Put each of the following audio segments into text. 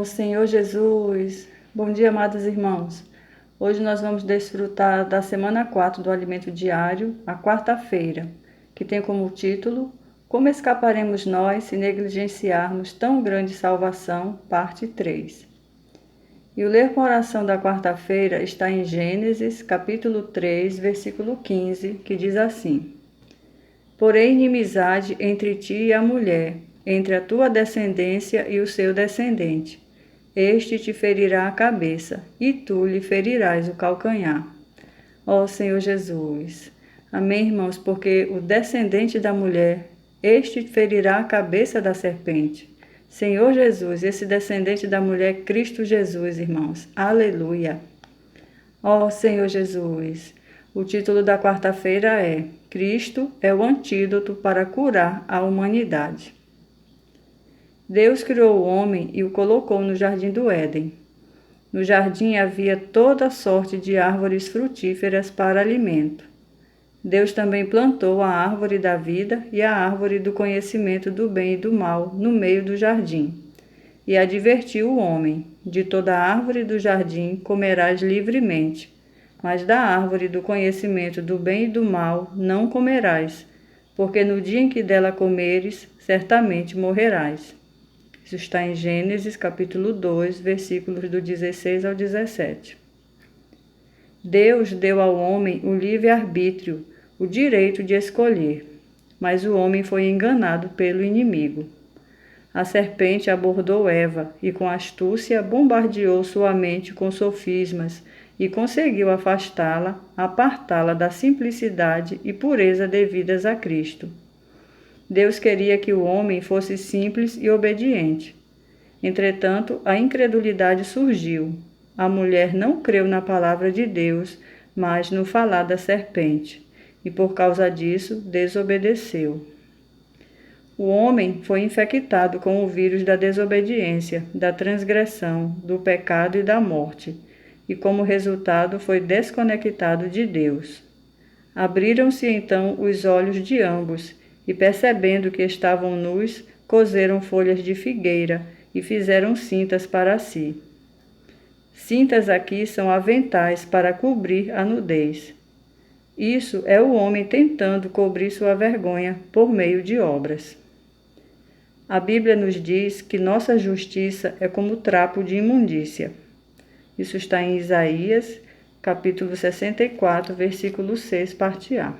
Senhor Jesus, bom dia, amados irmãos. Hoje nós vamos desfrutar da semana 4 do Alimento Diário, a quarta-feira, que tem como título Como escaparemos nós se negligenciarmos tão grande salvação, parte 3. E o ler com oração da quarta-feira está em Gênesis, capítulo 3, versículo 15, que diz assim: Porém inimizade entre ti e a mulher, entre a tua descendência e o seu descendente. Este te ferirá a cabeça, e tu lhe ferirás o calcanhar. Ó Senhor Jesus. Amém, irmãos, porque o descendente da mulher, este ferirá a cabeça da serpente. Senhor Jesus, esse descendente da mulher, Cristo Jesus, irmãos. Aleluia. Ó Senhor Jesus. O título da quarta-feira é Cristo é o antídoto para curar a humanidade. Deus criou o homem e o colocou no jardim do Éden. No jardim havia toda sorte de árvores frutíferas para alimento. Deus também plantou a árvore da vida e a árvore do conhecimento do bem e do mal no meio do jardim. E advertiu o homem: de toda árvore do jardim comerás livremente, mas da árvore do conhecimento do bem e do mal não comerás, porque no dia em que dela comeres, certamente morrerás. Isso está em Gênesis, capítulo 2, versículos do 16 ao 17. Deus deu ao homem o livre-arbítrio, o direito de escolher, mas o homem foi enganado pelo inimigo. A serpente abordou Eva e com astúcia bombardeou sua mente com sofismas e conseguiu afastá-la, apartá-la da simplicidade e pureza devidas a Cristo. Deus queria que o homem fosse simples e obediente. Entretanto, a incredulidade surgiu. A mulher não creu na palavra de Deus, mas no falar da serpente, e por causa disso desobedeceu. O homem foi infectado com o vírus da desobediência, da transgressão, do pecado e da morte, e como resultado foi desconectado de Deus. Abriram-se então os olhos de ambos, e percebendo que estavam nus, coseram folhas de figueira e fizeram cintas para si. Cintas aqui são aventais para cobrir a nudez. Isso é o homem tentando cobrir sua vergonha por meio de obras. A Bíblia nos diz que nossa justiça é como trapo de imundícia. Isso está em Isaías, capítulo 64, versículo 6, parte A.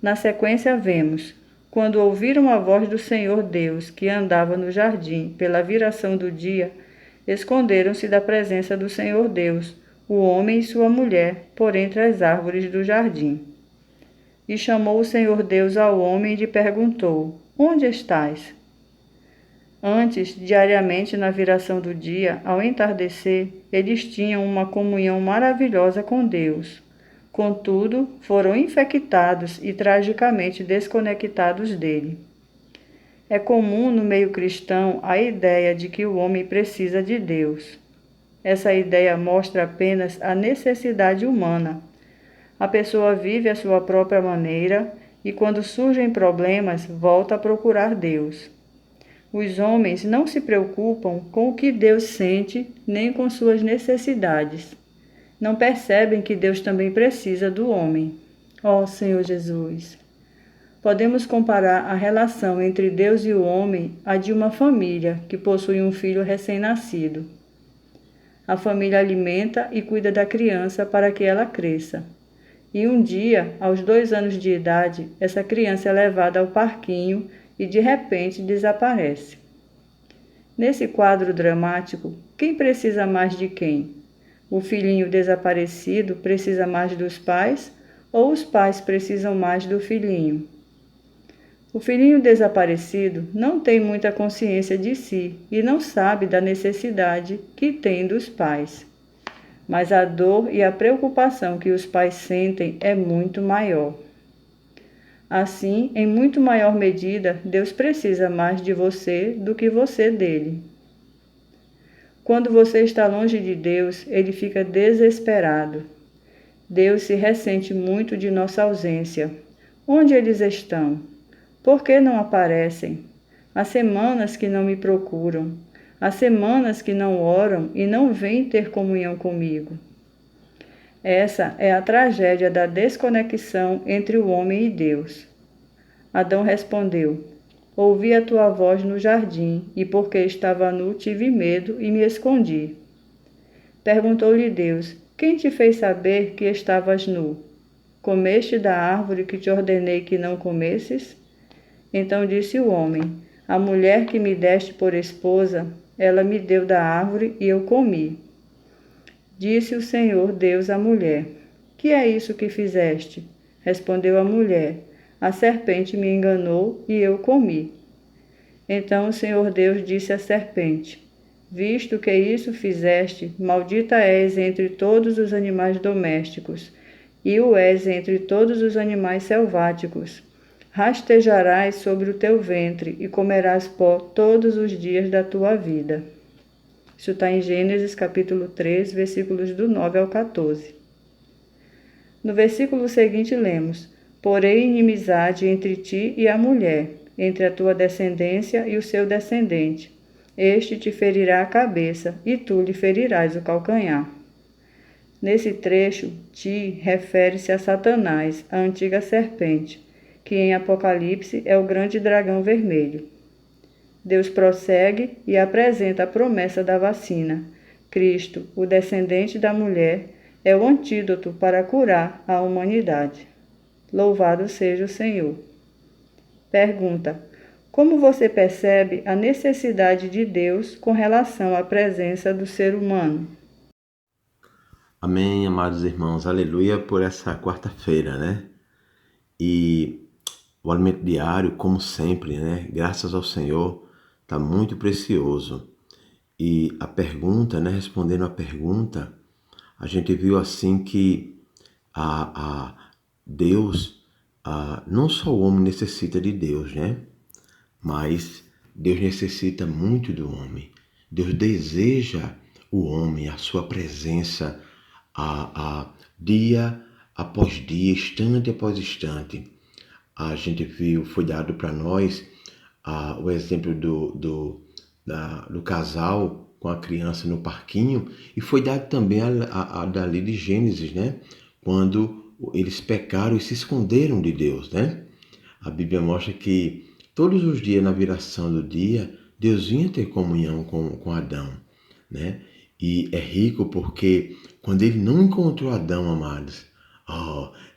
Na sequência vemos: quando ouviram a voz do Senhor Deus, que andava no jardim pela viração do dia, esconderam-se da presença do Senhor Deus, o homem e sua mulher, por entre as árvores do jardim. E chamou o Senhor Deus ao homem e lhe perguntou: Onde estás? Antes, diariamente na viração do dia, ao entardecer, eles tinham uma comunhão maravilhosa com Deus. Contudo, foram infectados e tragicamente desconectados dele. É comum no meio cristão a ideia de que o homem precisa de Deus. Essa ideia mostra apenas a necessidade humana. A pessoa vive à sua própria maneira e, quando surgem problemas, volta a procurar Deus. Os homens não se preocupam com o que Deus sente nem com suas necessidades. Não percebem que Deus também precisa do homem. Ó Senhor Jesus! Podemos comparar a relação entre Deus e o homem à de uma família que possui um filho recém-nascido. A família alimenta e cuida da criança para que ela cresça. E um dia, aos 2 anos de idade, essa criança é levada ao parquinho e de repente desaparece. Nesse quadro dramático, quem precisa mais de quem? O filhinho desaparecido precisa mais dos pais ou os pais precisam mais do filhinho? O filhinho desaparecido não tem muita consciência de si e não sabe da necessidade que tem dos pais. Mas a dor e a preocupação que os pais sentem é muito maior. Assim, em muito maior medida, Deus precisa mais de você do que você dele. Quando você está longe de Deus, ele fica desesperado. Deus se ressente muito de nossa ausência. Onde eles estão? Por que não aparecem? Há semanas que não me procuram. Há semanas que não oram e não vêm ter comunhão comigo. Essa é a tragédia da desconexão entre o homem e Deus. Adão respondeu: Ouvi a tua voz no jardim, e porque estava nu tive medo e me escondi. Perguntou-lhe Deus: Quem te fez saber que estavas nu? Comeste da árvore que te ordenei que não comesses? Então disse o homem: A mulher que me deste por esposa, ela me deu da árvore e eu comi. Disse o Senhor Deus à mulher: Que é isso que fizeste? Respondeu a mulher: A serpente me enganou e eu comi. Então o Senhor Deus disse à serpente: Visto que isso fizeste, maldita és entre todos os animais domésticos, e o és entre todos os animais selváticos. Rastejarás sobre o teu ventre e comerás pó todos os dias da tua vida. Isso está em Gênesis capítulo 3, versículos do 9 ao 14. No versículo seguinte lemos: Porém inimizade entre ti e a mulher, entre a tua descendência e o seu descendente. Este te ferirá a cabeça, e tu lhe ferirás o calcanhar. Nesse trecho, ti refere-se a Satanás, a antiga serpente, que em Apocalipse é o grande dragão vermelho. Deus prossegue e apresenta a promessa da vacina. Cristo, o descendente da mulher, é o antídoto para curar a humanidade. Louvado seja o Senhor. Pergunta: como você percebe a necessidade de Deus com relação à presença do ser humano? Amém, amados irmãos. Aleluia por essa quarta-feira, né? E o alimento diário, como sempre, né? Graças ao Senhor, está muito precioso. E a pergunta, né? Respondendo a pergunta, a gente viu assim que Deus, não só o homem necessita de Deus, né? Mas Deus necessita muito do homem. Deus deseja o homem, a sua presença, dia após dia, instante após instante. A gente viu, foi dado para nós o exemplo do casal com a criança no parquinho, e foi dado também a dali de Gênesis, né? Quando eles pecaram e se esconderam de Deus, né? A Bíblia mostra que todos os dias, na viração do dia, Deus vinha ter comunhão com Adão, né? E é rico porque quando ele não encontrou Adão, amados,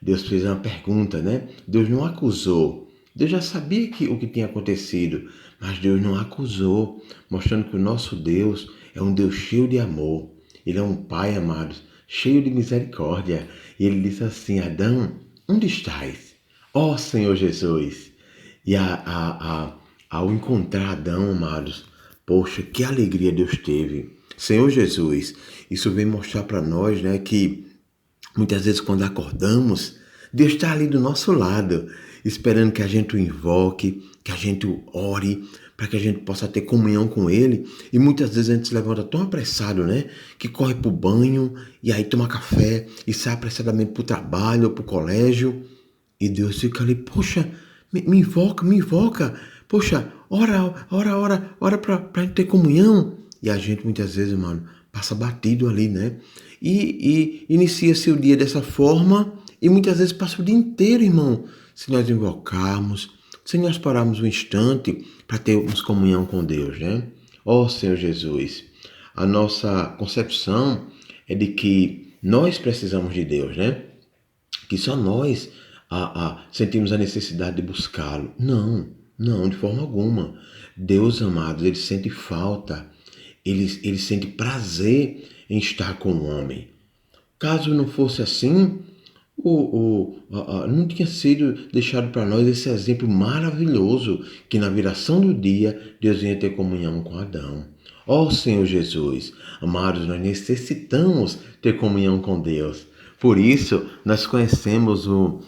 Deus fez uma pergunta, né? Deus não acusou. Deus já sabia o que tinha acontecido, mas Deus não acusou, mostrando que o nosso Deus é um Deus cheio de amor. Ele é um Pai, amados, cheio de misericórdia. E ele disse assim: Adão, onde estás? Ó Senhor Jesus. E ao encontrar Adão, amados, poxa, que alegria Deus teve. Senhor Jesus, isso vem mostrar para nós, né, que muitas vezes quando acordamos, Deus está ali do nosso lado, esperando que a gente o invoque, que a gente o ore, para que a gente possa ter comunhão com Ele. E muitas vezes a gente se levanta tão apressado, né, que corre para o banho, e aí toma café, e sai apressadamente para o trabalho ou para o colégio. E Deus fica ali: poxa, me invoca. Poxa, ora para gente ter comunhão. E a gente muitas vezes, mano, passa batido ali, né? E inicia-se o dia dessa forma, e muitas vezes passa o dia inteiro, irmão, se nós invocarmos, se nós pararmos um instante para termos comunhão com Deus, né? Ó Senhor Jesus, a nossa concepção é de que nós precisamos de Deus, né? Que só nós sentimos a necessidade de buscá-lo. Não, de forma alguma. Deus, amados, ele sente falta, ele sente prazer em estar com o homem. Caso não fosse assim, não tinha sido deixado para nós esse exemplo maravilhoso que na viração do dia Deus vinha ter comunhão com Adão. Ó Senhor Jesus, amados, nós necessitamos ter comunhão com Deus. Por isso, nós conhecemos o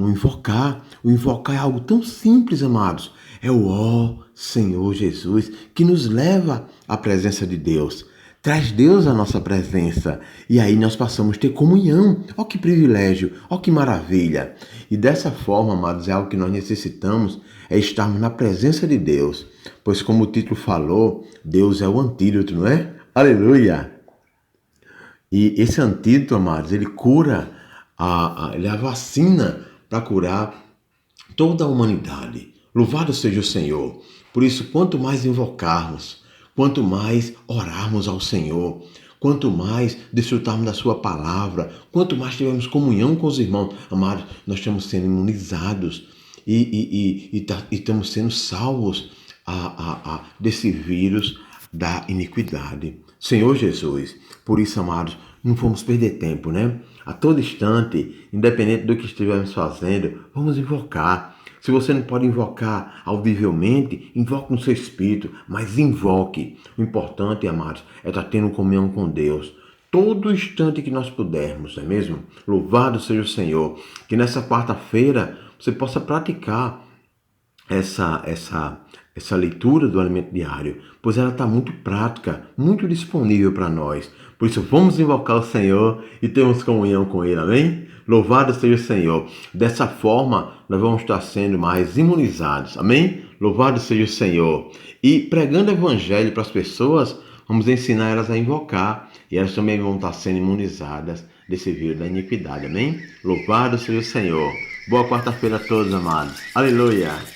invocar. O invocar é algo tão simples, amados. É o ó Senhor Jesus que nos leva à presença de Deus. traz Deus à nossa presença. E aí nós passamos a ter comunhão. Ó que privilégio, ó que maravilha. E dessa forma, amados, é algo que nós necessitamos, é estarmos na presença de Deus. Pois como o título falou, Deus é o antídoto, não é? Aleluia! E esse antídoto, amados, ele cura, ele é a vacina para curar toda a humanidade. Louvado seja o Senhor. Por isso, quanto mais invocarmos, quanto mais orarmos ao Senhor, quanto mais desfrutarmos da sua palavra, quanto mais tivermos comunhão com os irmãos, amados, nós estamos sendo imunizados e estamos sendo salvos desse vírus da iniquidade. Senhor Jesus, por isso, amados, não vamos perder tempo, né? A todo instante, independente do que estivermos fazendo, vamos invocar. Se você não pode invocar audivelmente, invoque no seu espírito, mas invoque. O importante, amados, é estar tendo comunhão com Deus. Todo instante que nós pudermos, não é mesmo? Louvado seja o Senhor. Que nessa quarta-feira você possa praticar essa leitura do alimento diário, pois ela está muito prática, muito disponível para nós. Por isso, vamos invocar o Senhor e termos comunhão com Ele, amém? Louvado seja o Senhor. Dessa forma, nós vamos estar sendo mais imunizados, amém? Louvado seja o Senhor. E pregando o Evangelho para as pessoas, vamos ensinar elas a invocar e elas também vão estar sendo imunizadas desse vírus da iniquidade, amém? Louvado seja o Senhor. Boa quarta-feira a todos, amados. Aleluia!